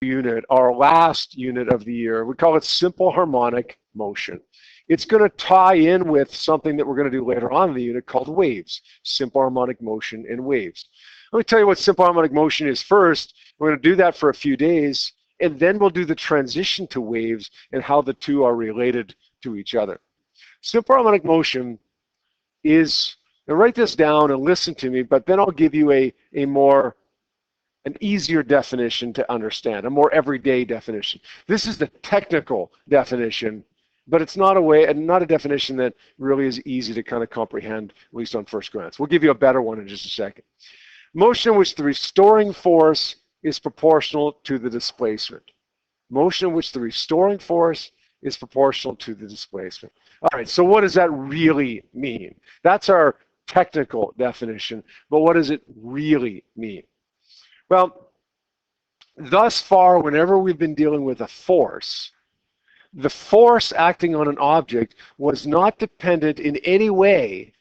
unit, our last unit of the year. We call it simple harmonic motion. It's going to tie in with something that we're going to do later on in the unit called waves, simple harmonic motion and waves. Let me tell you what simple harmonic motion is first. We're going to do that for a few days, and then we'll do the transition to waves and how the two are related to each other. Simple harmonic motion is, now write this down and listen to me, but then I'll give you an easier definition to understand, a more everyday definition. This is the technical definition, but it's not a definition that really is easy to kind of comprehend, at least on first glance. We'll give you a better one in just a second. Motion in which the restoring force is proportional to the displacement. Motion in which the restoring force is proportional to the displacement. All right, so what does that really mean? That's our technical definition, but what does it really mean? Well, thus far, whenever we've been dealing with a force, the force acting on an object was not dependent in any way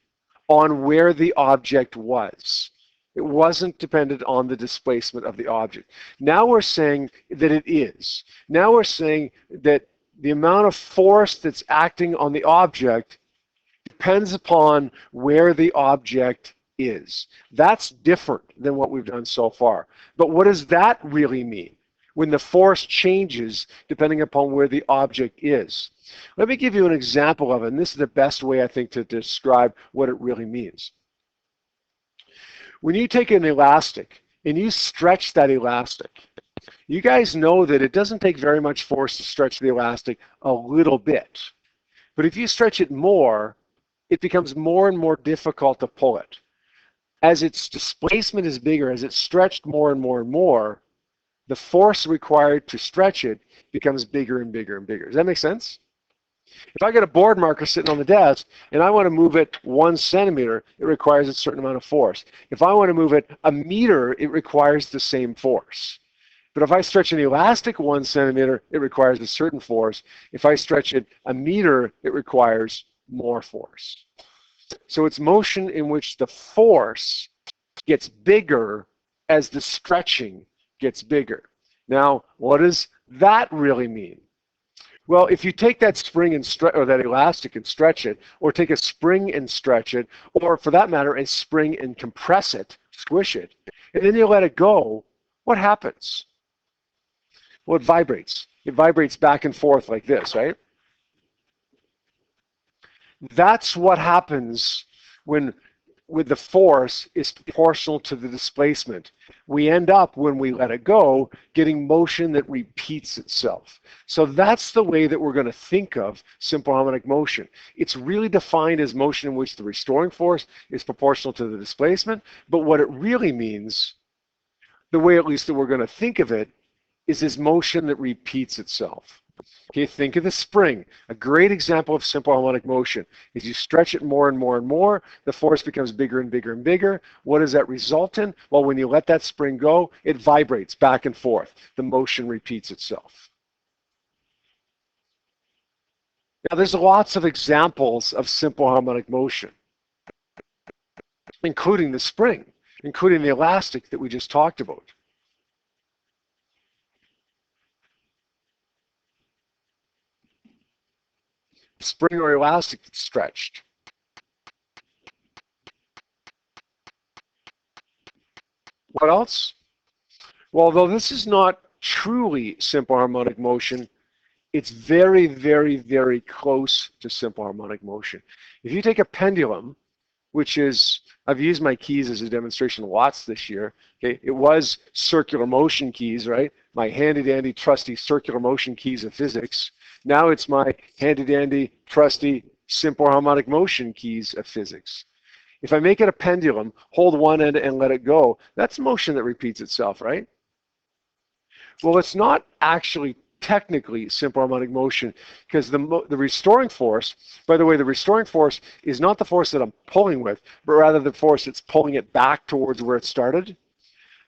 on where the object was. It wasn't dependent on the displacement of the object. Now we're saying that it is. Now we're saying that the amount of force that's acting on the object depends upon where the object is. That's different than what we've done so far. But what does that really mean when the force changes depending upon where the object is? Let me give you an example of it, and this is the best way, I think, to describe what it really means. When you take an elastic and you stretch that elastic, you guys know that it doesn't take very much force to stretch the elastic a little bit. But if you stretch it more, it becomes more and more difficult to pull it. As its displacement is bigger, as it's stretched more and more and more, the force required to stretch it becomes bigger and bigger and bigger. Does that make sense? If I got a board marker sitting on the desk and I want to move it 1 centimeter, it requires a certain amount of force. If I want to move it a meter, it requires the same force. But if I stretch an elastic 1 centimeter, it requires a certain force. If I stretch it a meter, it requires more force. So it's motion in which the force gets bigger as the stretching gets bigger. Now, what does that really mean? Well, if you take that spring and or that elastic and stretch it, or take a spring and stretch it, or for that matter, a spring and compress it, squish it, and then you let it go, what happens? Well, it vibrates. It vibrates back and forth like this, right? That's what happens when the force is proportional to the displacement. We end up, when we let it go, getting motion that repeats itself. So that's the way that we're going to think of simple harmonic motion. It's really defined as motion in which the restoring force is proportional to the displacement, but what it really means, the way at least that we're going to think of it, is this motion that repeats itself. Okay, think of the spring. A great example of simple harmonic motion is you stretch it more and more and more, the force becomes bigger and bigger and bigger. What does that result in? Well, when you let that spring go, it vibrates back and forth. The motion repeats itself. Now, there's lots of examples of simple harmonic motion, including the spring, including the elastic that we just talked about. Spring or elastic that's stretched. What else? Well, although this is not truly simple harmonic motion, it's very, very, very close to simple harmonic motion. If you take a pendulum, which is, I've used my keys as a demonstration lots this year. Okay, it was circular motion keys, right? My handy-dandy, trusty circular motion keys of physics. Now it's my handy-dandy, trusty, simple harmonic motion keys of physics. If I make it a pendulum, hold one end and let it go, that's motion that repeats itself, right? Well, it's not actually technically simple harmonic motion, because the restoring force, by the way, the restoring force is not the force that I'm pulling with, but rather the force that's pulling it back towards where it started.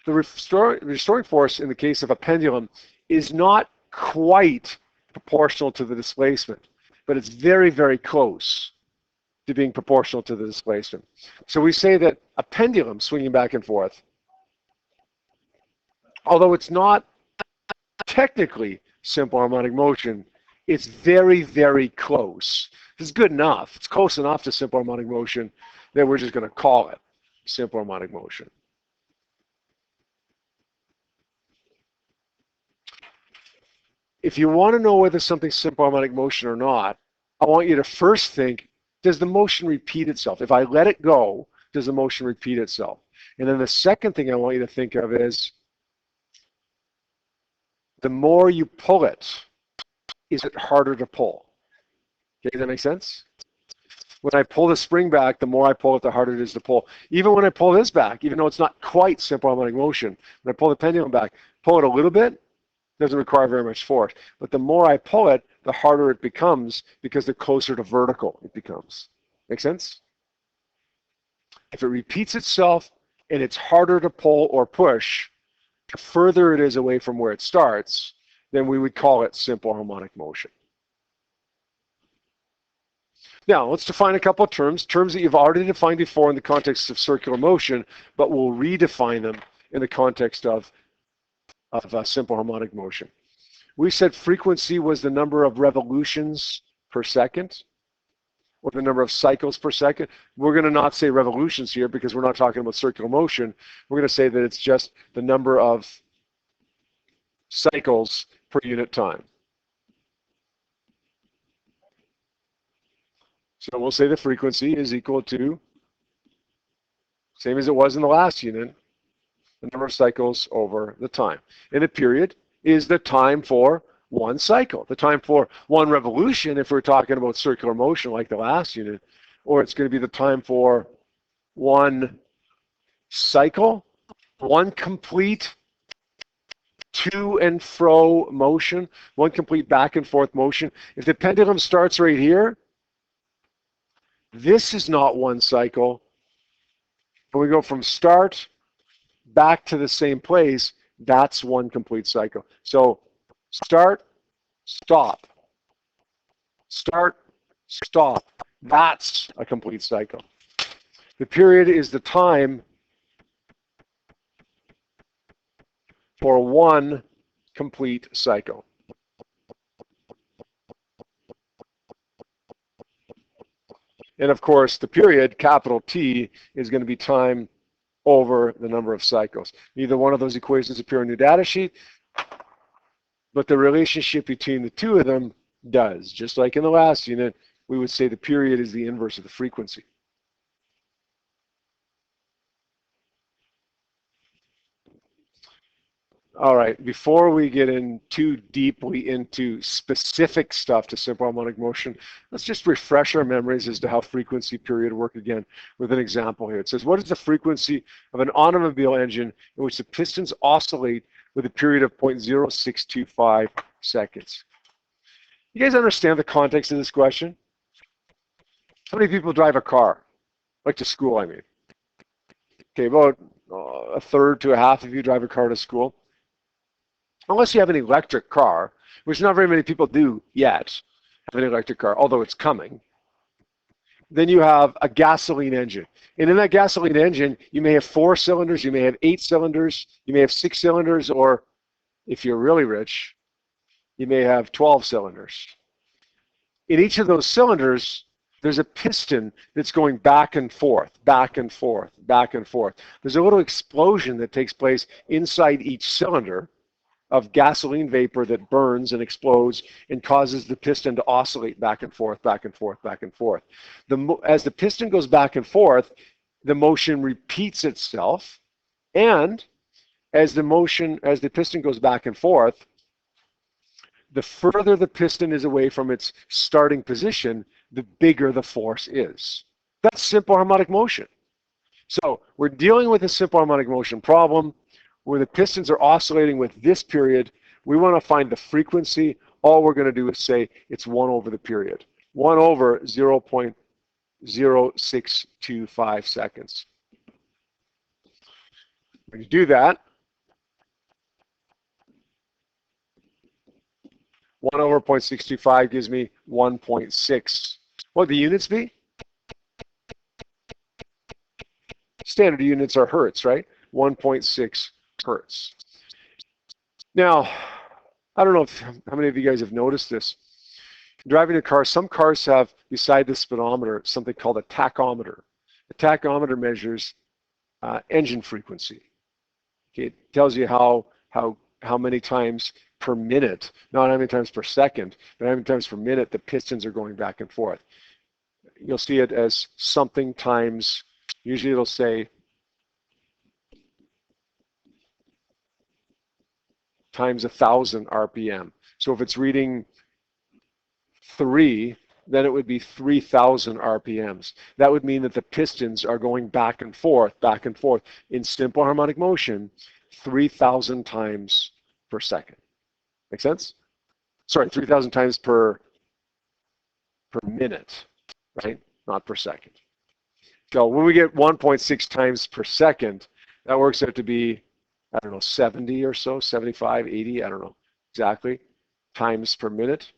The restoring force in the case of a pendulum is not quite proportional to the displacement, but it's very, very close to being proportional to the displacement. So we say that a pendulum swinging back and forth, although it's not technically simple harmonic motion, it's very, very close. It's good enough. It's close enough to simple harmonic motion that we're just going to call it simple harmonic motion. If you want to know whether something's simple harmonic motion or not, I want you to first think, does the motion repeat itself? If I let it go, does the motion repeat itself? And then the second thing I want you to think of is, the more you pull it, is it harder to pull? Okay, does that make sense? When I pull the spring back, the more I pull it, the harder it is to pull. Even when I pull this back, even though it's not quite simple harmonic motion, when I pull the pendulum back, pull it a little bit, doesn't require very much force. But the more I pull it, the harder it becomes because the closer to vertical it becomes. Make sense? If it repeats itself and it's harder to pull or push, the further it is away from where it starts, then we would call it simple harmonic motion. Now, let's define a couple of terms that you've already defined before in the context of circular motion, but we'll redefine them in the context of simple harmonic motion. We said frequency was the number of revolutions per second, or the number of cycles per second. We're going to not say revolutions here because we're not talking about circular motion. We're going to say that it's just the number of cycles per unit time. So we'll say the frequency is equal to, same as it was in the last unit, the number of cycles over the time. And the period is the time for one cycle, the time for one revolution if we're talking about circular motion like the last unit, or it's going to be the time for one cycle, one complete to and fro motion, one complete back and forth motion. If the pendulum starts right here, this is not one cycle. When we go from start back to the same place, that's one complete cycle. So start, stop, start, stop. That's a complete cycle. The period is the time for one complete cycle. And of course, the period, capital T, is going to be time over the number of cycles. Neither one of those equations appear in your data sheet, but the relationship between the two of them does. Just like in the last unit, we would say the period is the inverse of the frequency. All right, before we get in too deeply into specific stuff to simple harmonic motion, let's just refresh our memories as to how frequency period work again with an example here. It says, what is the frequency of an automobile engine in which the pistons oscillate with a period of 0.0625 seconds? You guys understand the context of this question? How many people drive a car? Like to school, I mean. Okay, about a third to a half of you drive a car to school. Unless you have an electric car, which not very many people do yet, have an electric car, although it's coming. Then you have a gasoline engine. And in that gasoline engine, you may have 4 cylinders, you may have 8 cylinders, you may have 6 cylinders, or if you're really rich, you may have 12 cylinders. In each of those cylinders, there's a piston that's going back and forth, back and forth, back and forth. There's a little explosion that takes place inside each cylinder of gasoline vapor that burns and explodes and causes the piston to oscillate back and forth, back and forth, back and forth. As the piston goes back and forth, the motion repeats itself, and as the piston goes back and forth, the further the piston is away from its starting position, the bigger the force is. That's simple harmonic motion. So we're dealing with a simple harmonic motion problem where the pistons are oscillating with this period. We want to find the frequency. All we're going to do is say it's 1 over the period. 1 over 0.0625 seconds. When you do that, 1 over 0.625 gives me 1.6. What would the units be? Standard units are hertz, right? 1.6 hertz. Now, I don't know how many of you guys have noticed this. Driving a car, some cars have, beside the speedometer, something called a tachometer. The tachometer measures engine frequency. Okay, it tells you how many times per minute, not how many times per second, but how many times per minute the pistons are going back and forth. You'll see it as something times, usually it'll say times 1,000 RPM. So if it's reading 3, then it would be 3,000 RPMs. That would mean that the pistons are going back and forth in simple harmonic motion 3,000 times per second. Make sense? Sorry, 3,000 times per minute, right? Not per second. So when we get 1.6 times per second, that works out to be, I don't know, 70 or so, 75, 80, I don't know exactly, times per minute,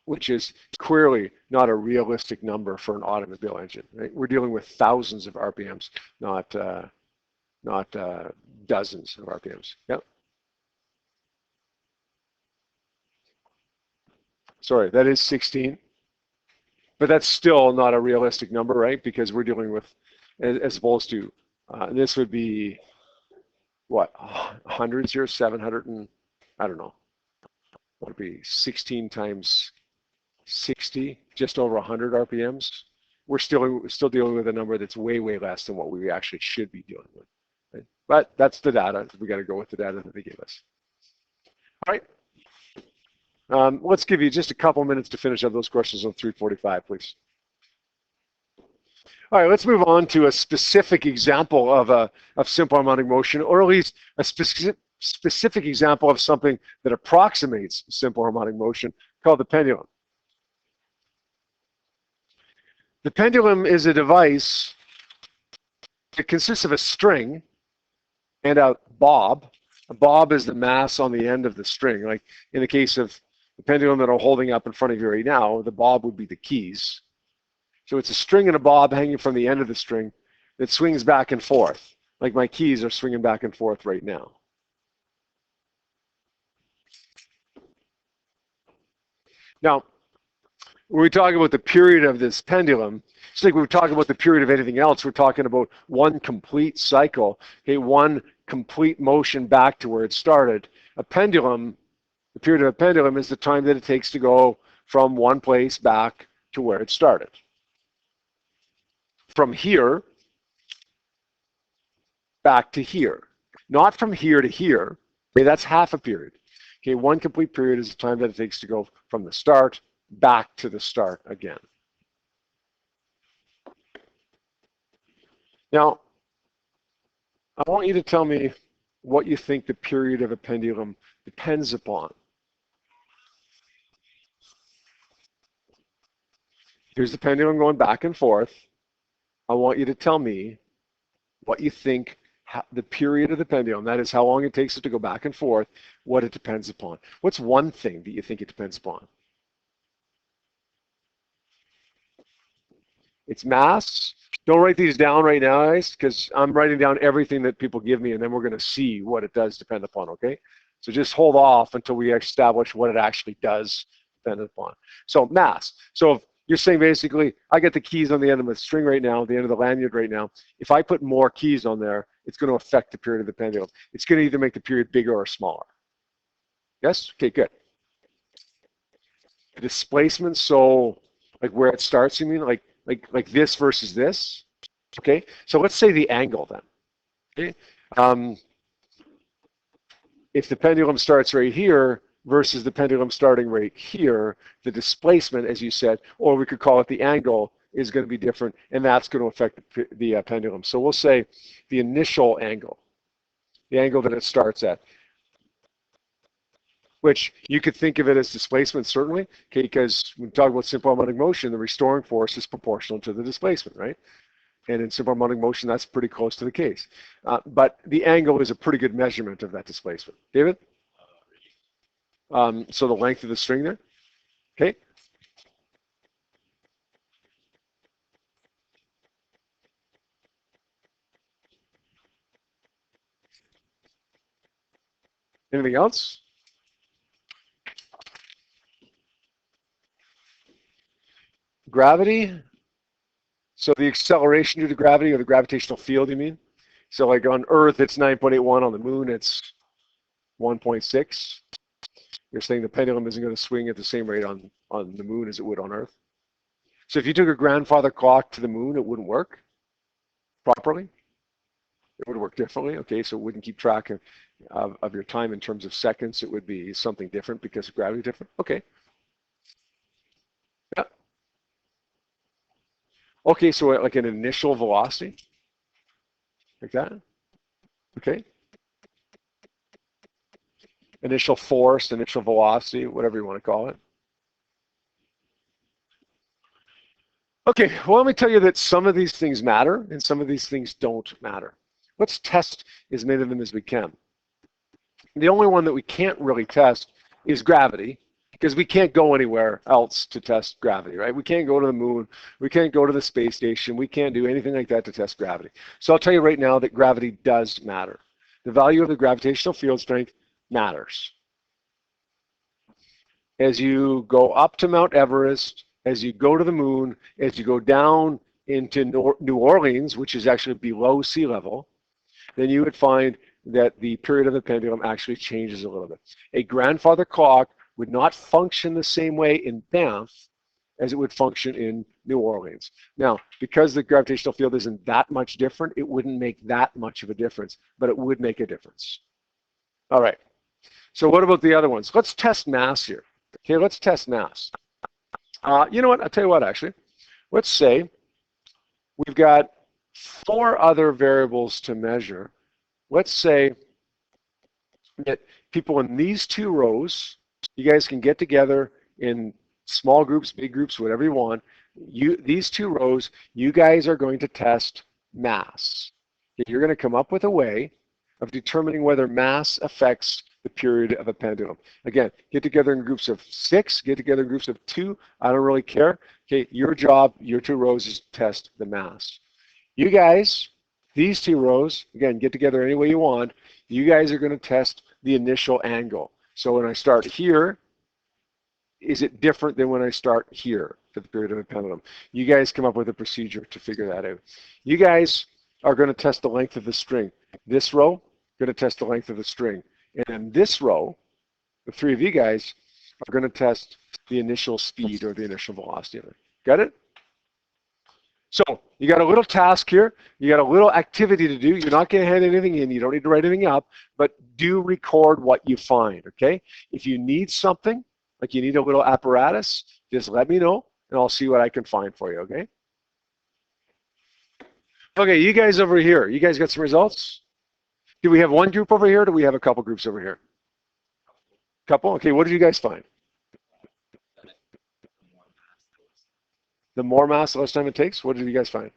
which is clearly not a realistic number for an automobile engine. Right? We're dealing with thousands of RPMs, not dozens of RPMs. Yep. Sorry, that is 16, but that's still not a realistic number, right? Because we're dealing with, as opposed to, this would be what, hundreds here, 700 and, I don't know, what would be 16 times 60, just over 100 RPMs. We're still dealing with a number that's way, way less than what we actually should be dealing with. Right? But that's the data. We got to go with the data that they gave us. All right. Let's give you just a couple minutes to finish up those questions on 345, please. All right, let's move on to a specific example of simple harmonic motion, or at least a specific example of something that approximates simple harmonic motion, called the pendulum. The pendulum is a device that consists of a string and a bob. A bob is the mass on the end of the string. Like in the case of the pendulum that I'm holding up in front of you right now, the bob would be the keys. So it's a string and a bob hanging from the end of the string that swings back and forth, like my keys are swinging back and forth right now. Now, when we talk about the period of this pendulum, it's like we were talking about the period of anything else. We're talking about one complete cycle, okay, one complete motion back to where it started. A pendulum, the period of a pendulum is the time that it takes to go from one place back to where it started. From here back to here. Not from here to here. Okay, that's half a period. Okay, one complete period is the time that it takes to go from the start back to the start again. Now, I want you to tell me what you think the period of a pendulum depends upon. Here's the pendulum going back and forth. I want you to tell me what you think the period of the pendulum, that is how long it takes it to go back and forth, what it depends upon. What's one thing that you think it depends upon? It's mass. Don't write these down right now, guys, because I'm writing down everything that people give me, and then we're going to see what it does depend upon, okay? So just hold off until we establish what it actually does depend upon. So mass. So if you're saying basically, I get the keys on the end of the string right now, the end of the lanyard right now. If I put more keys on there, it's going to affect the period of the pendulum. It's going to either make the period bigger or smaller. Yes? Okay, good. The displacement, so like where it starts, you mean? Like this versus this? Okay, so let's say the angle then. Okay, if the pendulum starts right here versus the pendulum starting right here, the displacement, as you said, or we could call it the angle, is going to be different, and that's going to affect the pendulum. So we'll say the initial angle, the angle that it starts at, which you could think of it as displacement, certainly, okay, because when we talk about simple harmonic motion, the restoring force is proportional to the displacement, right? And in simple harmonic motion, that's pretty close to the case. But the angle is a pretty good measurement of that displacement. David? So the length of the string there, okay? Anything else? gravity, so the acceleration due to gravity or the gravitational field, you mean? So like on Earth, it's 9.81. On the moon, it's 1.6. You're saying the pendulum isn't going to swing at the same rate on the moon as it would on Earth. So if you took a grandfather clock to the moon, it wouldn't work properly. It would work differently. Okay, so it wouldn't keep track of your time in terms of seconds. It would be something different because of gravity different. Okay. Yeah. Okay, so like an initial velocity, like that. Okay. Initial force, initial velocity, whatever you want to call it. Okay, well, let me tell you that some of these things matter and some of these things don't matter. Let's test as many of them as we can. The only one that we can't really test is gravity, because we can't go anywhere else to test gravity, right? We can't go to the moon. We can't go to the space station. We can't do anything like that to test gravity. So I'll tell you right now that gravity does matter. The value of the gravitational field strength matters. As you go up to Mount Everest, as you go to the moon, as you go down into New Orleans, which is actually below sea level, then you would find that the period of the pendulum actually changes a little bit. A grandfather clock would not function the same way in Banff as it would function in New Orleans. Now, because the gravitational field isn't that much different, it wouldn't make that much of a difference, but it would make a difference. All right, so what about the other ones? Let's test mass here. Okay, let's test mass. You know what, I'll tell you what, actually. Let's say we've got 4 other variables to measure. Let's say that people in these 2 rows, you guys can get together in small groups, big groups, whatever you want. These 2 rows, you guys are going to test mass. You're going to come up with a way of determining whether mass affects the period of a pendulum. Again, get together in groups of 6, get together in groups of 2. I don't really care. Okay, your job, your 2 rows is to test the mass. You guys, these 2 rows, again, get together any way you want. You guys are going to test the initial angle. So when I start here, is it different than when I start here for the period of a pendulum? You guys come up with a procedure to figure that out. You guys are going to test the length of the string. This row, going to test the length of the string. And in this row, the 3 of you guys are going to test the initial speed or the initial velocity. Got it? So you got a little task here. You got a little activity to do. You're not going to hand anything in. You don't need to write anything up, but do record what you find, okay? If you need something, like you need a little apparatus, just let me know, and I'll see what I can find for you, okay? Okay, you guys over here, you guys got some results? Do we have one group over here, or do we have a couple groups over here? Couple? Okay, what did you guys find? The more mass, the less time it takes? What did you guys find?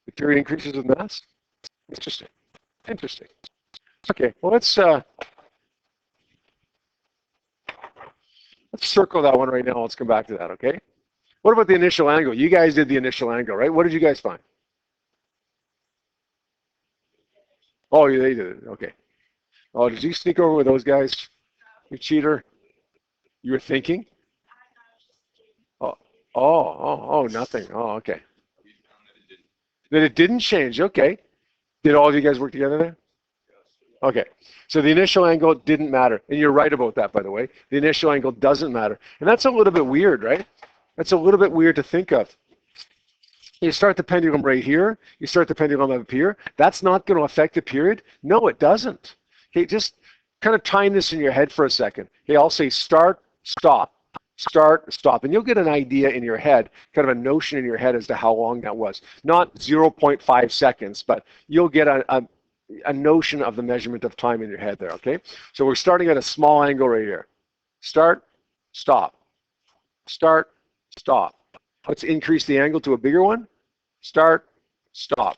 The period increases with mass? Interesting. Interesting. Okay, well, let's circle that one right now. Let's come back to that, okay? What about the initial angle? You guys did the initial angle, right? What did you guys find? Oh, they did it. Okay. Oh, did you sneak over with those guys? You cheater. You were thinking? Oh, nothing. Oh, okay. That it didn't change. Okay. Did all of you guys work together there? Okay. So the initial angle didn't matter. And you're right about that, by the way. The initial angle doesn't matter. And that's a little bit weird, right? That's a little bit weird to think of. You start the pendulum right here. You start the pendulum up here. That's not going to affect the period? No, it doesn't. Okay, just kind of time this in your head for a second. Okay, I'll say start, stop. Start, stop. And you'll get an idea in your head, kind of a notion in your head as to how long that was. Not 0.5 seconds, but you'll get a notion of the measurement of time in your head there, okay? So we're starting at a small angle right here. Start, stop. Start, stop. Let's increase the angle to a bigger one. Start, stop.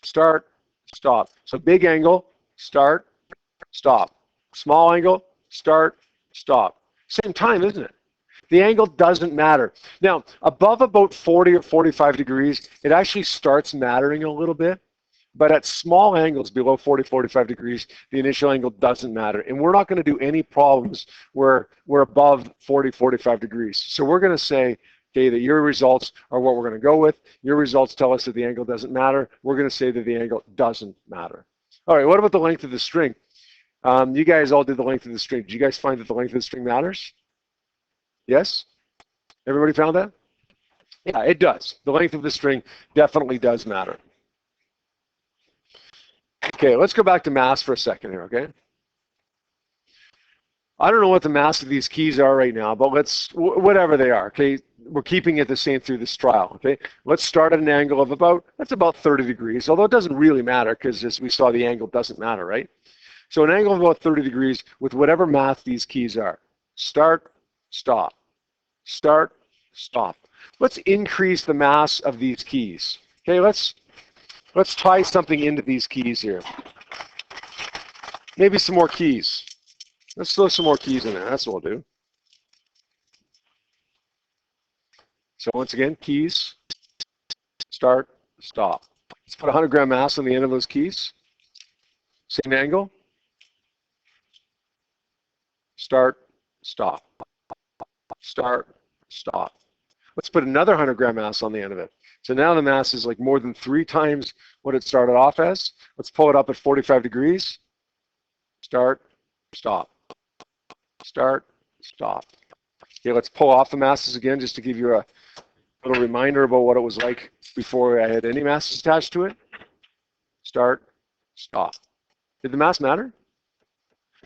Start, stop. So big angle, start, stop. Small angle, start, stop. Same time, isn't it? The angle doesn't matter. Now, above about 40 or 45 degrees, it actually starts mattering a little bit. But at small angles below 40, 45 degrees, the initial angle doesn't matter. And we're not going to do any problems where we're above 40, 45 degrees. So we're going to say, okay, that your results are what we're going to go with. Your results tell us that the angle doesn't matter. We're going to say that the angle doesn't matter. All right, what about the length of the string? You guys all did the length of the string. Did you guys find that the length of the string matters? Yes? Everybody found that? Yeah, it does. The length of the string definitely does matter. Okay, let's go back to mass for a second here, okay? I don't know what the mass of these keys are right now, but let's, whatever they are, okay? We're keeping it the same through this trial, okay? Let's start at an angle of that's about 30 degrees, although it doesn't really matter because as we saw, the angle doesn't matter, right? So an angle of about 30 degrees with whatever mass these keys are. Start, stop, start, stop. Let's increase the mass of these keys. Okay, let's tie something into these keys here. Maybe some more keys. Let's throw some more keys in there. That's what we'll do. So once again, keys, start, stop. Let's put 100 gram mass on the end of those keys. Same angle. Start, stop. Start, stop. Let's put another 100 gram mass on the end of it. So now the mass is like more than 3 times what it started off as. Let's pull it up at 45 degrees. Start, stop. Start, stop. Okay, let's pull off the masses again just to give you a little reminder about what it was like before I had any masses attached to it. Start, stop. Did the mass matter?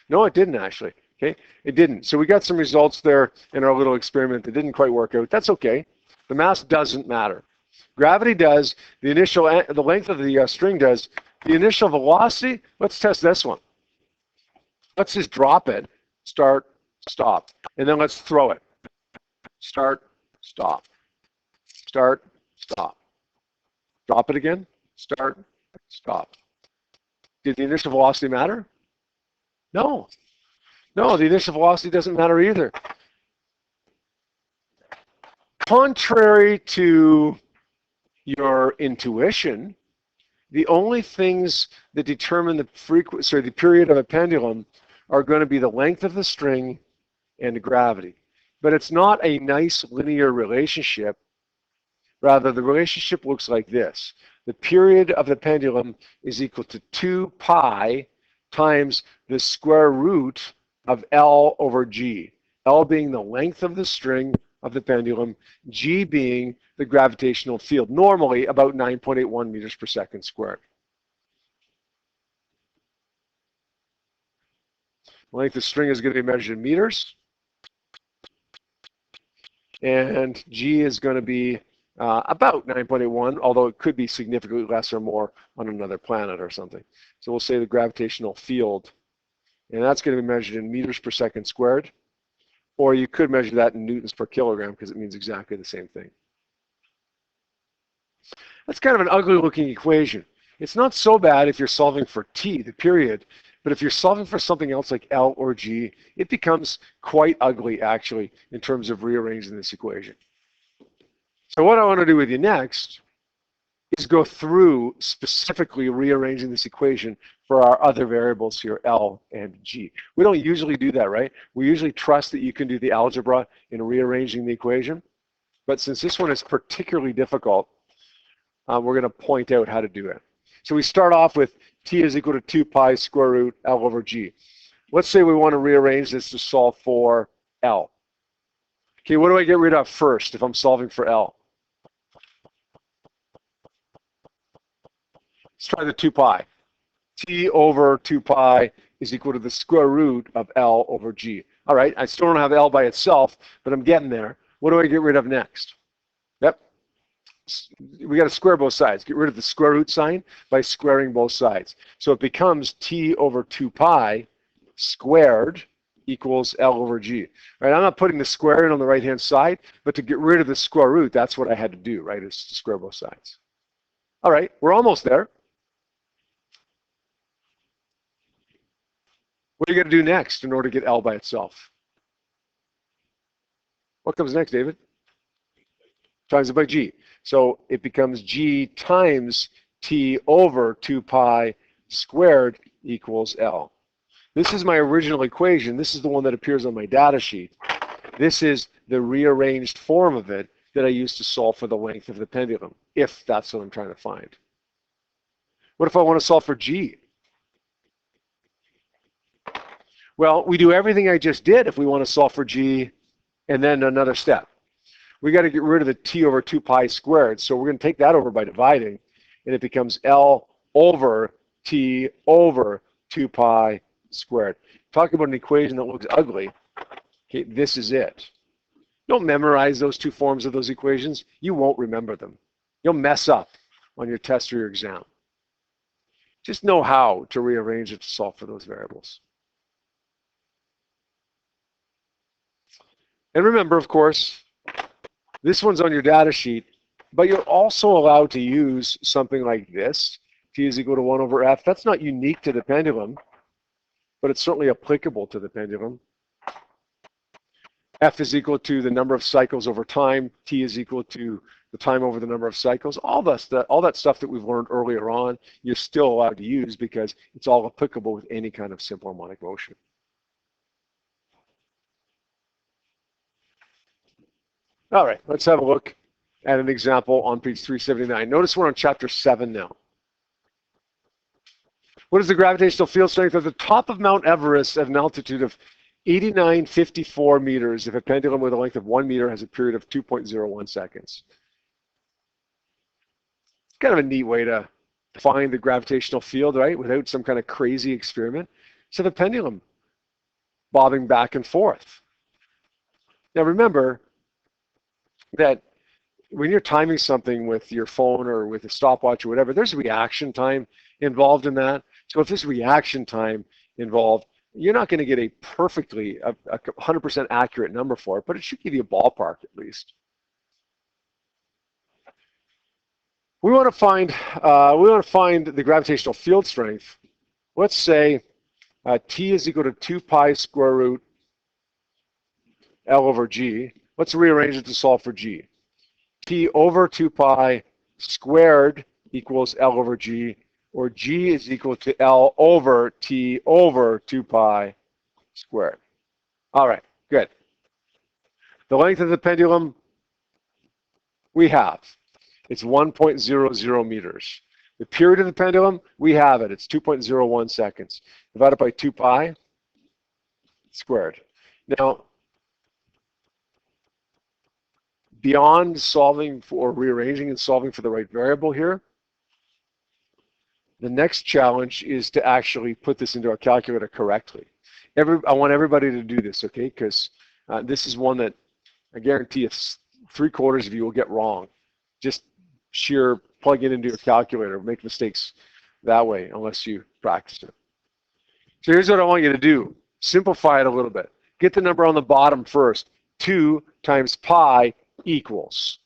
No, it didn't actually. Okay, it didn't. So we got some results there in our little experiment that didn't quite work out. That's okay. The mass doesn't matter. Gravity does. The length of the string does. The initial velocity, let's test this one. Let's just drop it. Start, stop. And then let's throw it. Start, stop. Start, stop. Drop it again. Start, stop. Did the initial velocity matter? No. No, the initial velocity doesn't matter either. Contrary to your intuition, the only things that determine the frequency or the period of a pendulum are going to be the length of the string and the gravity. But it's not a nice linear relationship. Rather, the relationship looks like this. The period of the pendulum is equal to 2 pi times the square root of L over G. L being the length of the string of the pendulum, G being the gravitational field, normally about 9.81 meters per second squared. The length of the string is going to be measured in meters. And G is going to be about 9.81, although it could be significantly less or more on another planet or something. So we'll say the gravitational field, and that's going to be measured in meters per second squared, or you could measure that in newtons per kilogram because it means exactly the same thing. That's kind of an ugly looking equation. It's not so bad if you're solving for t, the period, but if you're solving for something else like L or G, it becomes quite ugly actually in terms of rearranging this equation. So what I want to do with you next is go through specifically rearranging this equation for our other variables here, L and G. We don't usually do that, right? We usually trust that you can do the algebra in rearranging the equation. But since this one is particularly difficult, we're going to point out how to do it. So we start off with t is equal to 2 pi square root L over G. Let's say we want to rearrange this to solve for L. Okay, what do I get rid of first if I'm solving for L? Let's try the 2 pi. T over 2 pi is equal to the square root of L over G. All right, I still don't have L by itself, but I'm getting there. What do I get rid of next? Yep, we got to square both sides. Get rid of the square root sign by squaring both sides. So it becomes T over 2 pi squared equals L over G. Right, I'm not putting the square in on the right-hand side, but to get rid of the square root, that's what I had to do, right, is to square both sides. All right, we're almost there. What are you going to do next in order to get L by itself? What comes next, David? Times it by G. So it becomes G times t over 2 pi squared equals L. This is my original equation. This is the one that appears on my data sheet. This is the rearranged form of it that I used to solve for the length of the pendulum, if that's what I'm trying to find. What if I want to solve for G? Well, we do everything I just did if we want to solve for G, and then another step. We got to get rid of the t over 2 pi squared, so we're going to take that over by dividing, and it becomes L over t over 2 pi squared. Talking about an equation that looks ugly, okay, this is it. Don't memorize those two forms of those equations. You won't remember them. You'll mess up on your test or your exam. Just know how to rearrange it to solve for those variables. And remember, of course, this one's on your data sheet, but you're also allowed to use something like this. T is equal to 1 over F. That's not unique to the pendulum, but it's certainly applicable to the pendulum. F is equal to the number of cycles over time. T is equal to the time over the number of cycles. All that stuff that we've learned earlier on, you're still allowed to use because it's all applicable with any kind of simple harmonic motion. All right, let's have a look at an example on page 379. Notice we're on chapter 7 now. What is the gravitational field strength at the top of Mount Everest at an altitude of 8954 meters if a pendulum with a length of 1 meter has a period of 2.01 seconds? It's kind of a neat way to find the gravitational field, right, without some kind of crazy experiment. So the pendulum bobbing back and forth. Now remember that when you're timing something with your phone or with a stopwatch or whatever, there's a reaction time involved in that. So if there's reaction time involved, you're not going to get a perfectly, a 100% accurate number for it, but it should give you a ballpark at least. We want to find the gravitational field strength. Let's say T is equal to 2 pi square root L over G. Let's rearrange it to solve for G. T over 2 pi squared equals L over G, or G is equal to L over T over 2 pi squared. All right, good. The length of the pendulum we have. It's 1.00 meters. The period of the pendulum, we have it. It's 2.01 seconds. Divided by 2 pi squared. Now, beyond solving for rearranging and solving for the right variable here, the next challenge is to actually put this into our calculator correctly. I want everybody to do this, okay? Because this is one that I guarantee it's 3/4 of you will get wrong. Just sheer plug it into your calculator, make mistakes that way unless you practice it. So here's what I want you to do. Simplify it a little bit. Get the number on the bottom first. 2 times pi equals.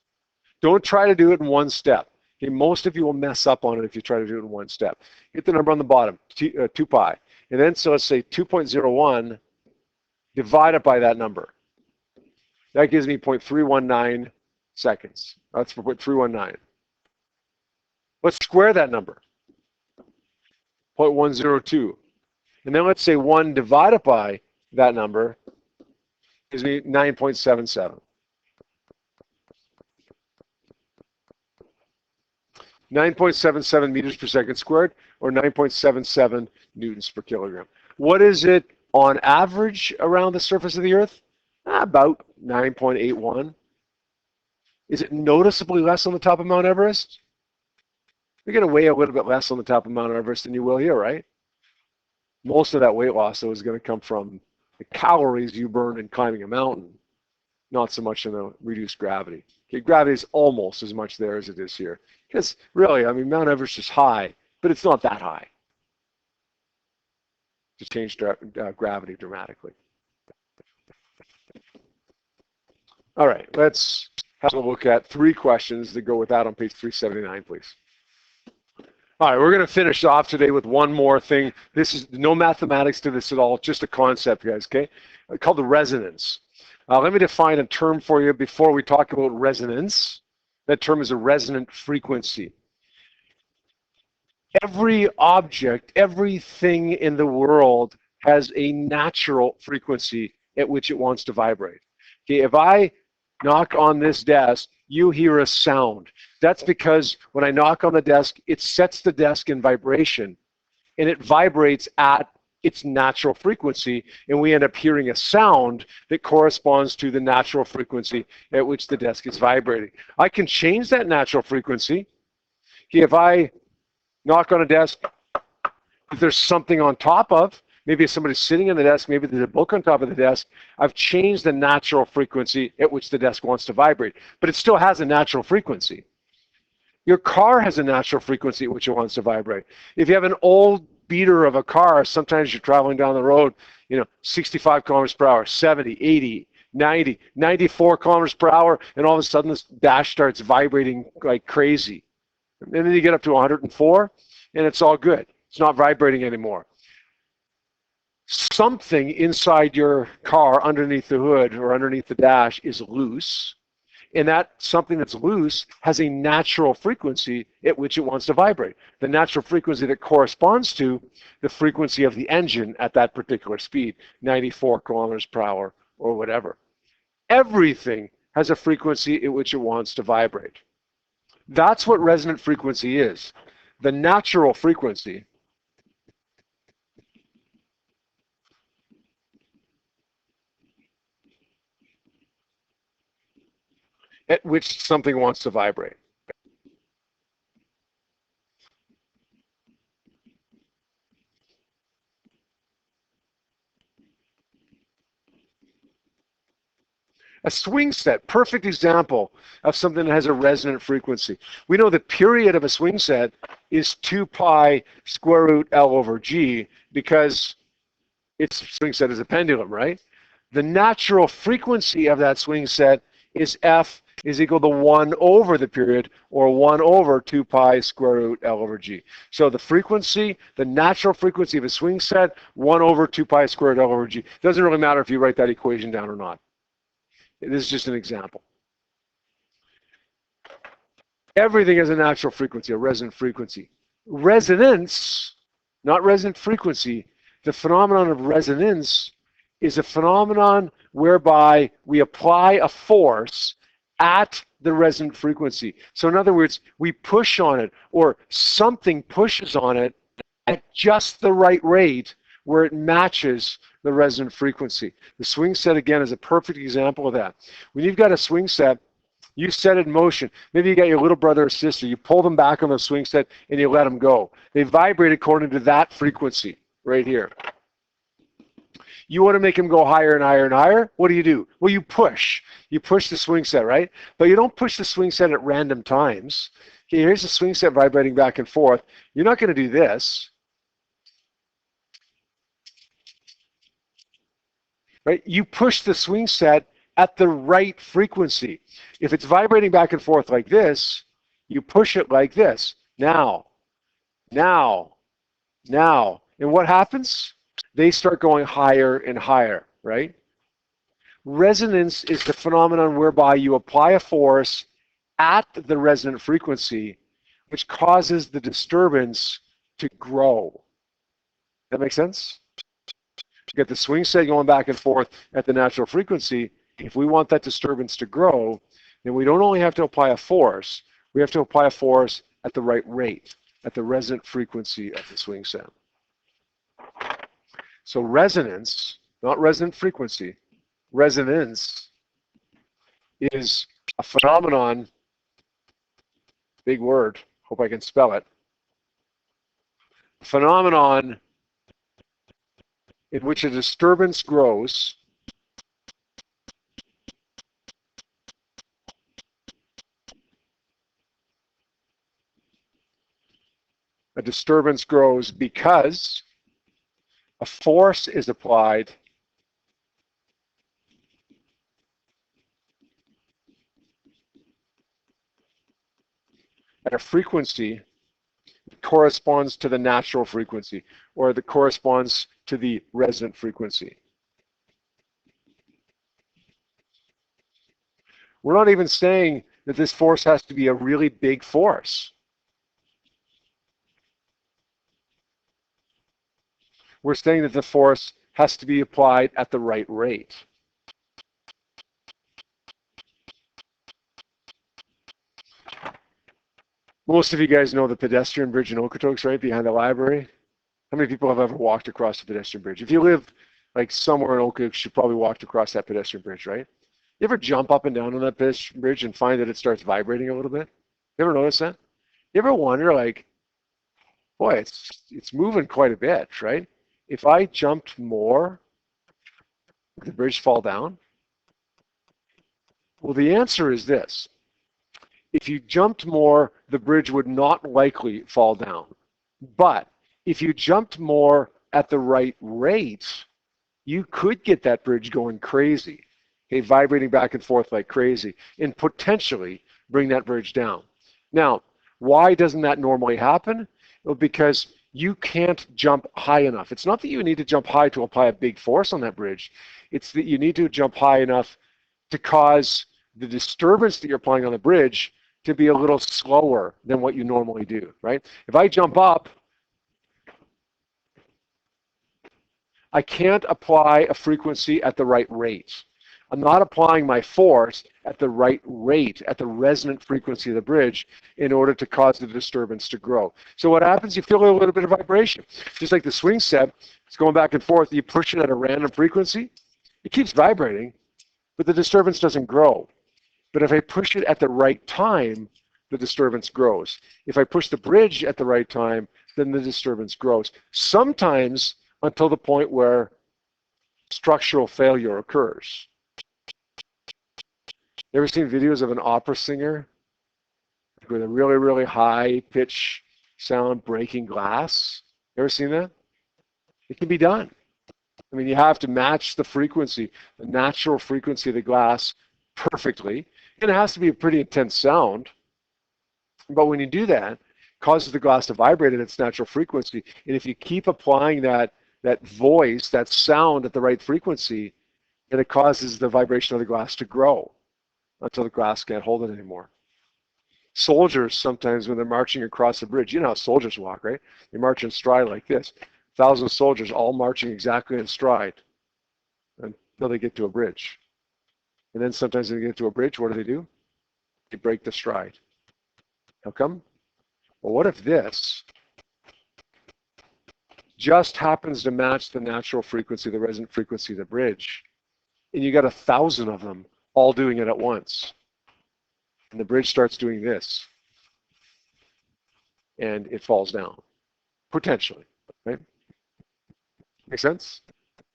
Don't try to do it in one step. Okay, most of you will mess up on it if you try to do it in one step. Get the number on the bottom, 2 pi. And then, so let's say 2.01, divide it by that number. That gives me 0.319 seconds. That's 0.319. Let's square that number, 0.102. And then let's say 1 divided by that number gives me 9.77. 9.77 meters per second squared, or 9.77 newtons per kilogram. What is it on average around the surface of the Earth? About 9.81. Is it noticeably less on the top of Mount Everest? You're going to weigh a little bit less on the top of Mount Everest than you will here, right? Most of that weight loss, though, is going to come from the calories you burn in climbing a mountain, not so much in the reduced gravity. Okay, gravity is almost as much there as it is here. Because really, I mean, Mount Everest is high, but it's not that high to change gravity dramatically. All right, let's have a look at 3 questions that go with that on page 379, please. All right, we're going to finish off today with one more thing. This is no mathematics to this at all, just a concept, guys, okay? Called the resonance. Let me define a term for you before we talk about resonance. That term is a resonant frequency. Every object, everything in the world has a natural frequency at which it wants to vibrate. Okay, if I knock on this desk, you hear a sound. That's because when I knock on the desk, it sets the desk in vibration and it vibrates at its natural frequency, and we end up hearing a sound that corresponds to the natural frequency at which the desk is vibrating. I can change that natural frequency. Okay, if I knock on a desk, if there's something on top of, maybe somebody's sitting on the desk, maybe there's a book on top of the desk, I've changed the natural frequency at which the desk wants to vibrate, but it still has a natural frequency. Your car has a natural frequency at which it wants to vibrate. If you have an old beater of a car, sometimes you're traveling down the road, 65 kilometers per hour, 70, 80, 90, 94 kilometers per hour, and all of a sudden this dash starts vibrating like crazy. And then you get up to 104, and it's all good. It's not vibrating anymore. Something inside your car, underneath the hood or underneath the dash, is loose. And that something that's loose has a natural frequency at which it wants to vibrate. The natural frequency that corresponds to the frequency of the engine at that particular speed, 94 kilometers per hour or whatever. Everything has a frequency at which it wants to vibrate. That's what resonant frequency is. The natural frequency at which something wants to vibrate. A swing set, perfect example of something that has a resonant frequency. We know the period of a swing set is 2 pi square root L over G because its swing set is a pendulum, right? The natural frequency of that swing set is F is equal to 1 over the period, or 1 over 2 pi square root L over G. So the frequency, the natural frequency of a swing set, 1 over 2 pi square root L over G. Doesn't really matter if you write that equation down or not. This is just an example. Everything has a natural frequency, a resonant frequency. Resonance, not resonant frequency, the phenomenon of resonance is a phenomenon whereby we apply a force at the resonant frequency. So in other words, we push on it, or something pushes on it at just the right rate where it matches the resonant frequency. The swing set, again, is a perfect example of that. When you've got a swing set, you set it in motion. Maybe you got your little brother or sister. You pull them back on the swing set and you let them go. They vibrate according to that frequency right here. You want to make them go higher and higher and higher. What do? Well, you push. You push the swing set, right? But you don't push the swing set at random times. Okay, here's the swing set vibrating back and forth. You're not going to do this. Right? You push the swing set at the right frequency. If it's vibrating back and forth like this, you push it like this. Now. And what happens? They start going higher and higher, right? Resonance is the phenomenon whereby you apply a force at the resonant frequency, which causes the disturbance to grow. That make sense? You get the swing set going back and forth at the natural frequency. If we want that disturbance to grow, then we don't only have to apply a force, we have to apply a force at the right rate, at the resonant frequency of the swing set. So resonance, not resonant frequency, resonance is a phenomenon, big word, hope I can spell it, phenomenon in which a disturbance grows because a force is applied at a frequency that corresponds to the natural frequency, or that corresponds to the resonant frequency. We're not even saying that this force has to be a really big force. we're saying that the force has to be applied at the right rate. Most of you guys know the pedestrian bridge in Okotoks, right, behind the library. How many people have ever walked across the pedestrian bridge? If you live like somewhere in Okotoks, you probably walked across that pedestrian bridge, right? You ever jump up and down on that pedestrian bridge and find that it starts vibrating a little bit? You ever notice that? You ever wonder, like, boy, it's moving quite a bit, right? If I jumped more, would the bridge fall down? Well, the answer is this. If you jumped more, the bridge would not likely fall down. But if you jumped more at the right rate, you could get that bridge going crazy, okay, vibrating back and forth like crazy, and potentially bring that bridge down. Now, why doesn't that normally happen? Well, because you can't jump high enough. It's not that you need to jump high to apply a big force on that bridge. It's that you need to jump high enough to cause the disturbance that you're applying on the bridge to be a little slower than what you normally do, right? If I jump up, I can't apply a frequency at the right rate. I'm not applying my force at the right rate, at the resonant frequency of the bridge, in order to cause the disturbance to grow. So what happens, you feel a little bit of vibration. Just like the swing set, it's going back and forth. You push it at a random frequency, it keeps vibrating, but the disturbance doesn't grow. But if I push it at the right time, the disturbance grows. If I push the bridge at the right time, then the disturbance grows. Sometimes until the point where structural failure occurs. You ever seen videos of an opera singer with a really, really high pitch sound breaking glass? You ever seen that? It can be done. I mean, you have to match the frequency, the natural frequency of the glass perfectly. And it has to be a pretty intense sound. But when you do that, it causes the glass to vibrate at its natural frequency. And if you keep applying that voice, that sound at the right frequency, then it causes the vibration of the glass to grow until the glass can't hold it anymore. Soldiers, sometimes when they're marching across the bridge, you know how soldiers walk, right? They march in stride like this. 1,000 soldiers all marching exactly in stride until they get to a bridge. And then sometimes when they get to a bridge, what do? They break the stride. How come? Well, what if this just happens to match the natural frequency, the resonant frequency of the bridge, and you got 1,000 of them all doing it at once, and the bridge starts doing this, and it falls down, potentially, right? Make sense?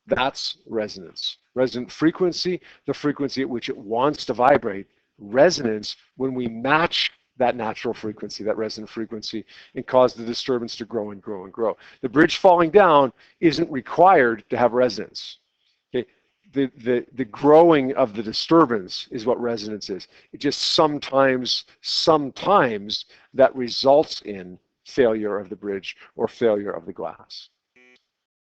That's resonance. Resonant frequency, the frequency at which it wants to vibrate. Resonance, when we match that natural frequency, that resonant frequency, and cause the disturbance to grow and grow and grow. The bridge falling down isn't required to have resonance. Okay? The growing of the disturbance is what resonance is. It just sometimes that results in failure of the bridge or failure of the glass.